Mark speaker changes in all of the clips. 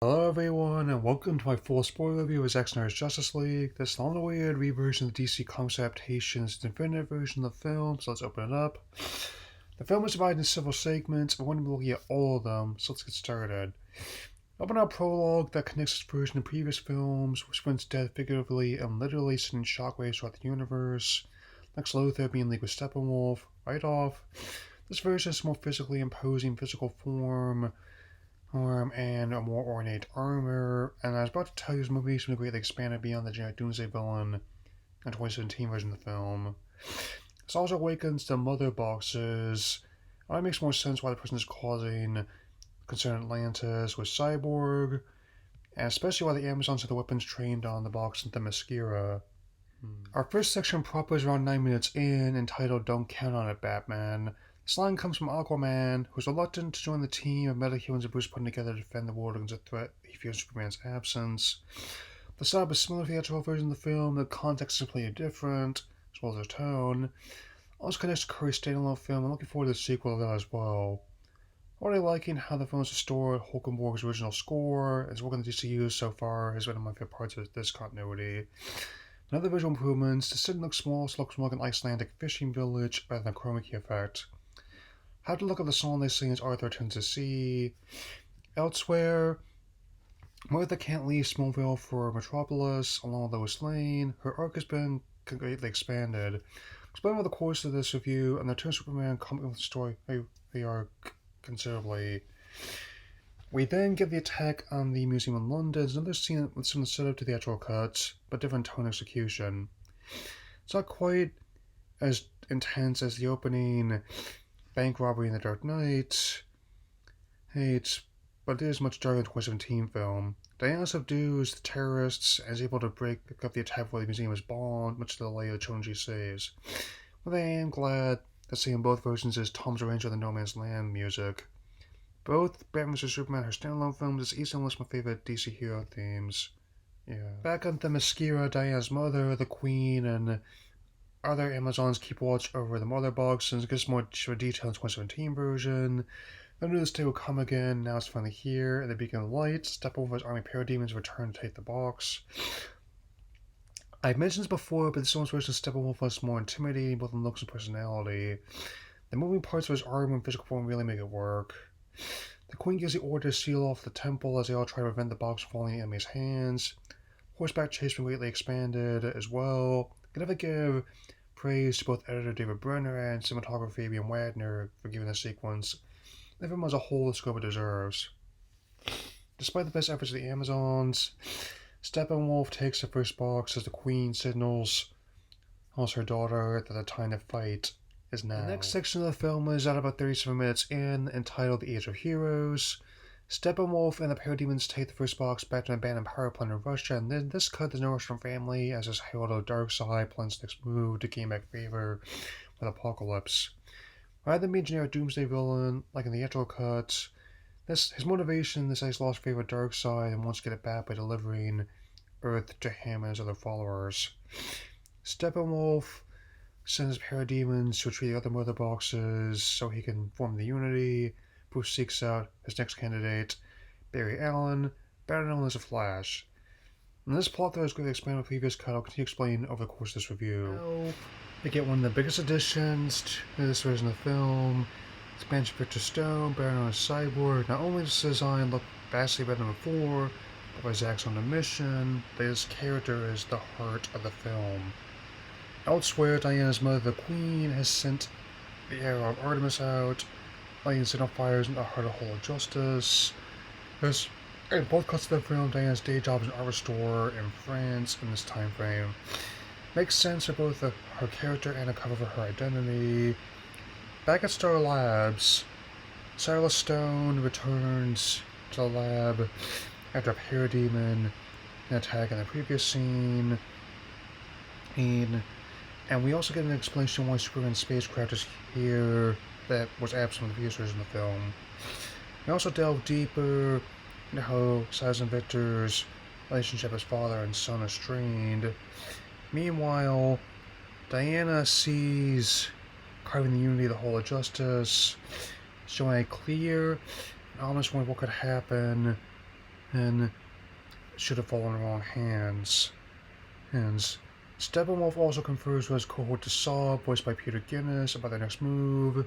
Speaker 1: Hello everyone, and welcome to my full spoiler review of Zack Snyder's Justice League. This long-awaited reversion of the DC Comics adaptation's definitive version of the film, so let's open it up. The film is divided into several segments, and we're going to be looking at all of them, so let's get started. Open our prologue that connects this version to previous films, which went dead figuratively and literally sending shockwaves throughout the universe. Lex Luthor being League with Steppenwolf, right off. This version is a more physically imposing physical form, and a more ornate armor, and I was about to tell you this movie is going to greatly expanded beyond the generic Doomsday villain in the 2017 version of the film. This also awakens the mother boxes. It makes more sense why the person is causing concern in Atlantis with Cyborg, and especially why the Amazons have the weapons trained on the box in Themyscira. Our first section proper is around 9 minutes in, entitled Don't Count on It, Batman. This line comes from Aquaman, who's reluctant to join the team of metahumans and Bruce putting together to defend the world against a threat he fears Superman's absence. The setup is similar to the actual version of the film, the context is completely different, as well as the tone. Also connects to Curry's standalone film, I'm looking forward to the sequel of that as well. Already liking how the film has restored Hulkenborg's original score, and his work on the DCU so far has been one of my favorite parts of this continuity. Another visual improvements, the city looks small, so it looks more like an Icelandic fishing village rather than a chroma key effect. How to look at the song they sing as Arthur turns to sea. Elsewhere, Martha can't leave Smallville for Metropolis, along with Lois Lane. Her arc has been greatly expanded. Explain over the course of this review, and the Return of Superman coming with the story the arc considerably. We then get the attack on the museum in London. It's another scene with some setup to the actual cut, but different tone execution. It's not quite as intense as the opening bank robbery in The Dark Knight, but it is much darker than the 2017 film. Diana subdues the terrorists and is able to break up the attack before the museum is bombed, much to the delay of Chonji saves. But I am glad that seeing both versions is Tom's arrangement of the No Man's Land music. Both Batman vs Superman are standalone films. It's easily one of my favorite DC hero themes. Back on Themyscira, Diana's mother, the Queen, and other Amazons keep watch over the mother box and gives more detail in the 2017 version. I knew this day would come again, now it's finally here. At the beacon of light, Steppenwolf's army of parademons return to take the box. I've mentioned this before, but this one's version of Steppenwolf was more intimidating, both in looks and personality. The moving parts of his armor and physical form really make it work. The Queen gives the order to seal off the temple as they all try to prevent the box from falling in enemies' hands. Horseback chase been greatly expanded as well. I never give praise to both editor David Brenner and cinematographer Fabian Wagner for giving the sequence the film as a whole the scope it deserves. Despite the best efforts of the Amazons, Steppenwolf takes the first box as the Queen signals her daughter that the time to fight is now. The next section of the film is at about 37 minutes in, entitled The Age of Heroes. Steppenwolf and the parademons take the first box back to an abandoned power plant in Russia, and in this cut there's no Russian family as his herald of Darkseid plans next move to gain back favor with Apocalypse. Rather than being a generic Doomsday villain, like in the intro cut, his motivation is that he's lost favor with Darkseid and wants to get it back by delivering Earth to him and his other followers. Steppenwolf sends parademons to retrieve the other mother boxes so he can form the Unity. Bruce seeks out his next candidate, Barry Allen, better known as the Flash. And this plot thread is greatly expanded with previous cut. I'll continue explaining over the course of this review. We get one of the biggest additions to this version of the film. Expansion of Victor Stone, better known as Cyborg. Not only does his design look vastly better than before, but by Zack's own admission, this character is the heart of the film. Elsewhere, Diana's mother, the Queen, has sent the arrow of Artemis out, lighting signal fires in the heart of Hall of Justice. In both cuts of the film, Diana's day job is an art restorer in France in this time frame. Makes sense for both her character and a cover for her identity. Back at Star Labs, Silas Stone returns to the lab after a parademon attack in the previous scene. And we also get an explanation why Superman's spacecraft is here that was absent in the previous version of the film. We also delve deeper into how Silas and Victor's relationship as father and son is strained. Meanwhile, Diana sees carving the Unity of the Hall of Justice, showing a clear and almost wondering what could happen and should have fallen in the wrong hands. Steppenwolf also confers with his cohort to Saw, voiced by Peter Guinness, about their next move.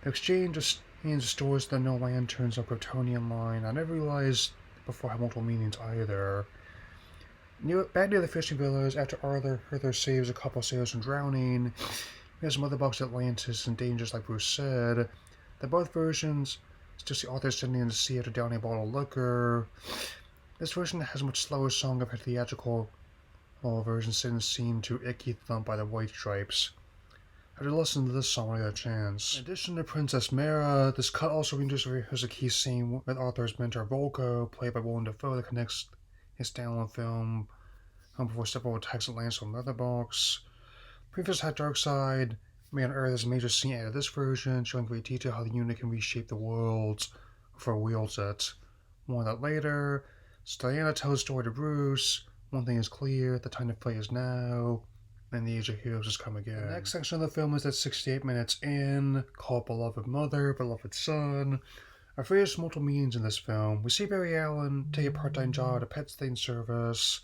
Speaker 1: The exchange of hands stores the No Lanterns of Kryptonian line. I never realized before had multiple meanings either. Back near the fishing village, after Arthur saves a couple sailors from drowning, he has Mother Box Atlantis in danger, like Bruce said. The both versions still see Arthur standing in the sea after downing a bottle of liquor. This version has a much slower song compared to the theatrical version, sitting scene to Icky Thump by the White Stripes. I did listen to this song when I got a chance. In addition to Princess Mara, this cut also introduces a key scene with Arthur's mentor Volko, played by Willem Dafoe, that connects his standalone film before Steppenwolf attacks Atlantis on Leatherbox. Previous had Darkseid made on Earth as a major scene added this version, showing great detail how the unit can reshape the world before it wields it. More on that later. So Diana tells the story to Bruce. One thing is clear, the time to play is now, and the age of heroes has come again. The next section of the film is at 68 minutes in, called Beloved Mother, Beloved Son. Our phrase multiple meanings in this film. We see Barry Allen take a part-time job at a pet stain service,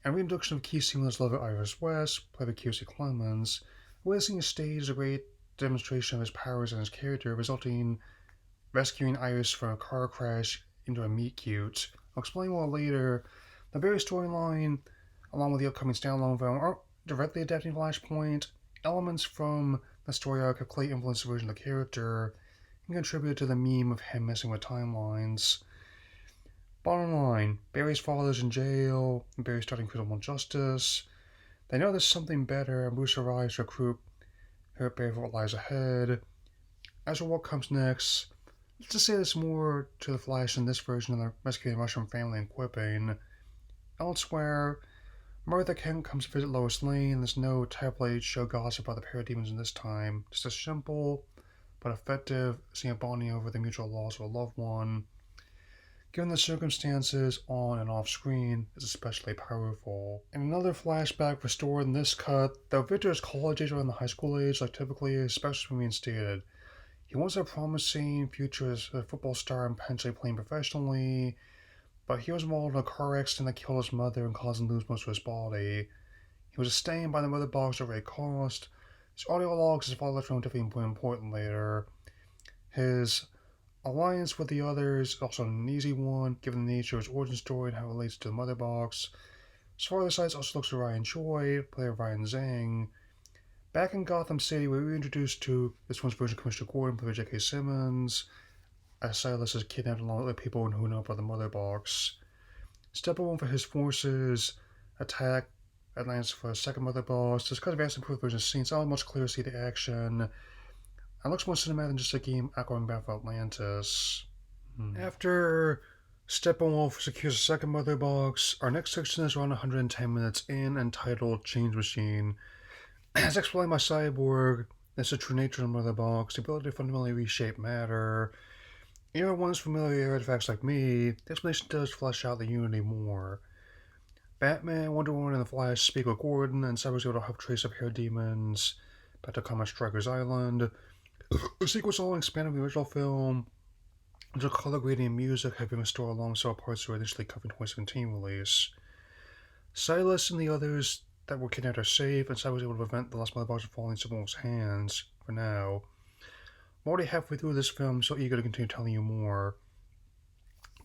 Speaker 1: and reintroduction of key seamless lover Iris West, played by Kiersey Clemens. Witnessing a stage a great demonstration of his powers and his character, resulting in rescuing Iris from a car crash into a meet cute. I'll explain more later. The Barry storyline, along with the upcoming standalone film, aren't directly adapting Flashpoint. Elements from the story arc have clearly influenced the version of the character and contributed to the meme of him messing with timelines. Bottom line, Barry's father's in jail, and Barry's starting criminal justice. They know there's something better, and Bruce arrives to recruit Barry for what lies ahead. As for what comes next, let's just say there's more to the Flash in this version than the rescuing the Mushroom family and quipping. Elsewhere, Martha Kent comes to visit Lois Lane. There's no tabloid show gossip about the parademons in this time. Just a simple but effective scene of bonding over the mutual loss of a loved one. Given the circumstances on and off screen, is especially powerful. And another flashback restored in this cut, though Victor is college age rather than the high school age, like typically is, especially when reinstated. He was a promising future as a football star and potentially playing professionally, but he was involved in a car accident that killed his mother and caused him to lose most of his body. He was sustained by the mother box at great cost. His audio logs, his father left him definitely important later. His alliance with the others is also an easy one, given the nature of his origin story and how it relates to the mother box. As far as the sides also looks to Ryan Choi, player Ryan Zhang. Back in Gotham City, we were introduced to this one's version of Commissioner Gordon, played by J.K. Simmons, as Silas is kidnapped along with other people who know about the mother box. Steppenwolf for his forces attack Atlantis for a second mother box. This kind of vastly improved version of scenes. It's not much clearer to see the action. It looks more cinematic than just a game going back for Atlantis. After Steppenwolf secures a second mother box, our next section is around 110 minutes in, entitled Change Machine. As explained by Cyborg, that's the true nature of the mother box, the ability to fundamentally reshape matter. Even one's familiar with artifacts like me, the explanation does flesh out the unity more. Batman, Wonder Woman, and the Flash speak with Gordon, and Cyborg's able to help trace up parademons back to Comet Strikers Island. The sequel's all expanded the original film, the color grading and music have been restored alongside parts that were initially covered in 2017 release. Silas and the others that were kidnapped are safe, and Silas was able to prevent the last mother box from falling into Steppenwolf's hands, for now. I'm already halfway through this film, so eager to continue telling you more.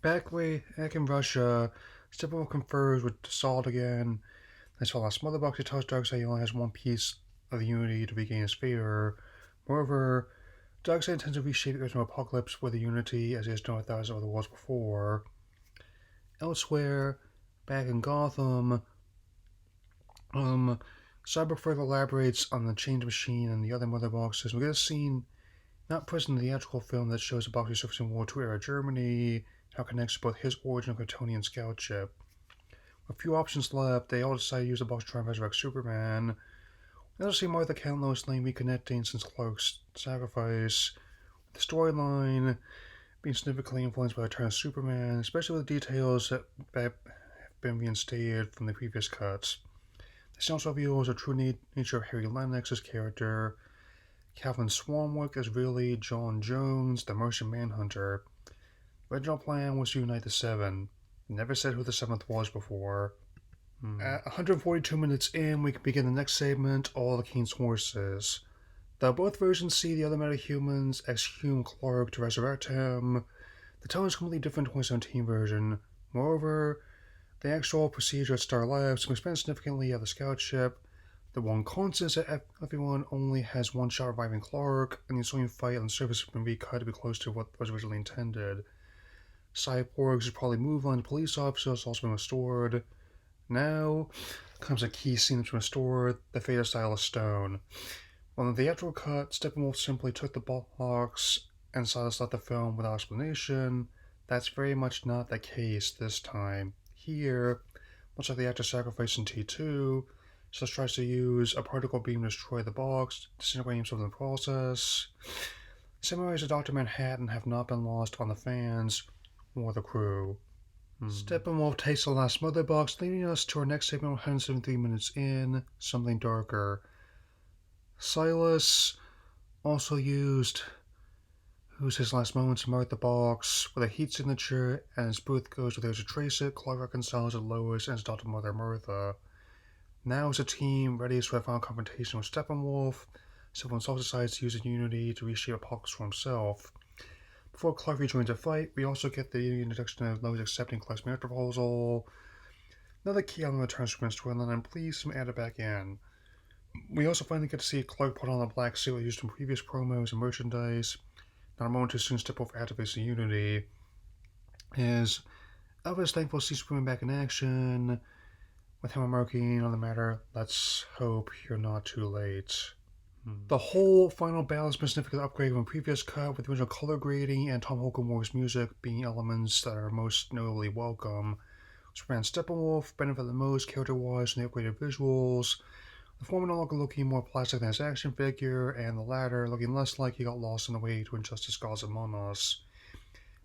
Speaker 1: Back in Russia, Steppenwolf confers with Salt again. As for the last mother box, he tells Darkseid he only has one piece of the unity to regain his favor. Moreover, Darkseid intends to reshape the original Apocalypse with the Unity as he has done with thousands of other worlds before. Elsewhere, back in Gotham, Cyborg further elaborates on the Change Machine and the other mother boxes. We get a scene not present in the theatrical film that shows the box resurfacing in World War II era Germany, how it connects to both his origin and Kryptonian scout ship. With few options left, they all decide to use the box to try and resurrect Superman. We also see Martha Kent and Lois Lane reconnecting since Clark's sacrifice. The storyline being significantly influenced by the return of Superman, especially with the details that have been reinstated from the previous cuts. This also reveals the true nature of Harry Lennox's character. Calvin Swanwick is really John Jones, the Martian Manhunter. The original plan was to unite the Seven. Never said who the seventh was before.
Speaker 2: Hmm.
Speaker 1: At 142 minutes in, we can begin the next segment, All the King's Horses. Though both versions see the other metahumans exhume Clark to resurrect him, the tone is completely different in the 2017 version. Moreover, the actual procedure at Star Labs can expand significantly at the scout ship. The one constant is that everyone only has one shot reviving Clark, and the ensuing fight on the surface has been recut to be close to what was originally intended. Cyborgs who probably move on to police officers also been restored. Now comes a key scene that's been restored, the Fate of Style of Stone. On the theatrical cut, Steppenwolf simply took the box and Silas left the film without explanation. That's very much not the case this time. Here, much like the actor sacrificed in T2, Silas tries to use a particle beam to destroy the box, disintegrating himself in the process. Similarities to Dr. Manhattan have not been lost on the fans or the crew. Steppenwolf takes the last mother box, leading us to our next segment 173 minutes in, something darker. Silas also used his last moments to mark the box with a heat signature, and as Booth goes with there to trace it, Clark reconciles with Lois and his adopted mother Martha. Now as a team ready for a final confrontation with Steppenwolf, Steppenwolf also decides to use Unity to reshape Apocalypse for himself. Before Clark rejoins the fight, we also get the introduction of Lois accepting Clark's marriage proposal. Another key element returns from his storyline, and please some add it back in. We also finally get to see Clark put on the black suit used in previous promos and merchandise. Not a moment too soon Steppenwolf activates the Unity. Is Elvis thankful to see Superman back in action. With him remarking on the matter, let's hope you're not too late. The whole final battle has been a significant upgrade from a previous cut, with the original color grading and Tom Holcombe's music being elements that are most notably welcome. Superman Steppenwolf benefit the most character-wise from the upgraded visuals, the former no longer looking more plastic than his action figure, and the latter looking less like he got lost in the way to Injustice Gods Among Us.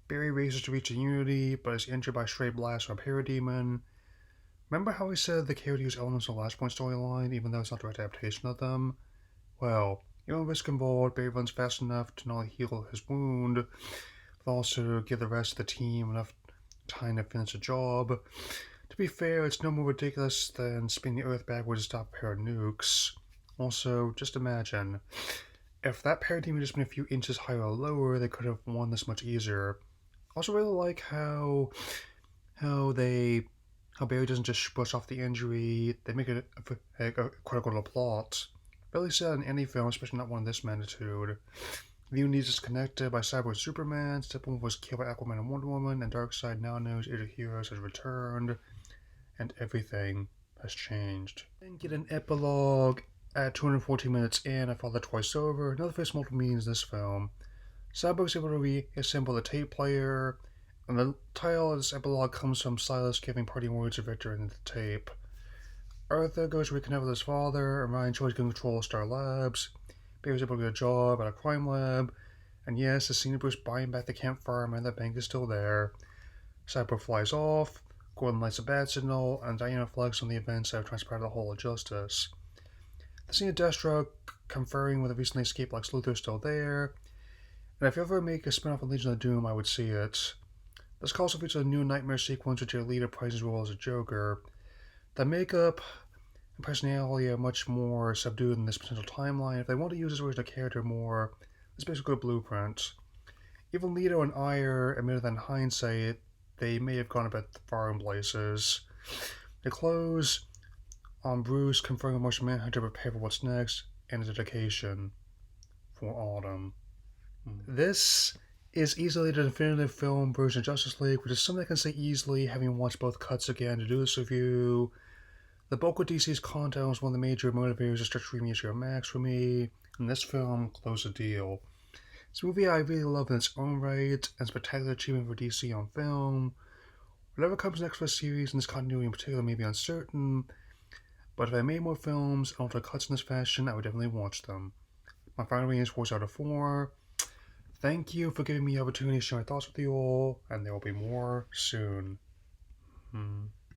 Speaker 1: Barry races to reach the Unity, but is injured by a stray blast from a parademon. Remember how I said the character used elements of the Last Point storyline, even though it's not a direct adaptation of them? Well, even with risk involved, Barry runs fast enough to not only heal his wound, but also give the rest of the team enough time to finish the job. To be fair, it's no more ridiculous than spinning the Earth backwards to stop a pair of nukes. Also, just imagine, if that parademon had just been a few inches higher or lower, they could have won this much easier. I also really like how Barry doesn't just brush off the injury, they make it critical to the plot. Really sad in any film, especially not one of this magnitude. The Unity is disconnected by Cyborg Superman, Steppenwolf was killed by Aquaman and Wonder Woman, and Darkseid now knows Age of Heroes has returned, and everything has changed. And get an epilogue at 214 minutes in, I followed that twice over, another face multiple meanings in this film. Cyborg is able to reassemble the tape player, and the title of this epilogue comes from Silas giving parting words of victory in the tape. Arthur goes to reconnect with his father, and Ryan tries to control of Star Labs. Barry's able to get a job at a crime lab, and yes, the scene of Bruce buying back the campfire and the bank is still there. Cyborg flies off, Gordon lights a bad signal, and Diana reflects on the events that have transpired the whole of Justice. The scene of Deathstroke conferring with a recently escaped Lex Luthor is still there, and if you ever make a spin-off of Legion of Doom, I would see it. This also features a new nightmare sequence with Jared Leto praising his role as a Joker. The makeup and personality are much more subdued in this potential timeline. If they want to use his original character more, it's basically a good blueprint. Even Leto and Ayer admitted that in hindsight, they may have gone a bit far in places. They close on Bruce confirming Martian Manhunter to prepare for what's next and his dedication for Autumn. This is easily the definitive film version of Justice League, which is something I can say easily having watched both cuts again to do this review. The bulk of DC's content was one of the major motivators to start streaming HBO Max for me, and this film closed the deal. It's a movie I really love in its own right, and spectacular achievement for DC on film. Whatever comes next for the series, and this continuity in particular may be uncertain, but if I made more films and altered cuts in this fashion, I would definitely watch them. My final rating is 4 out of 4. Thank you for giving me the opportunity to share my thoughts with you all, and there will be more soon.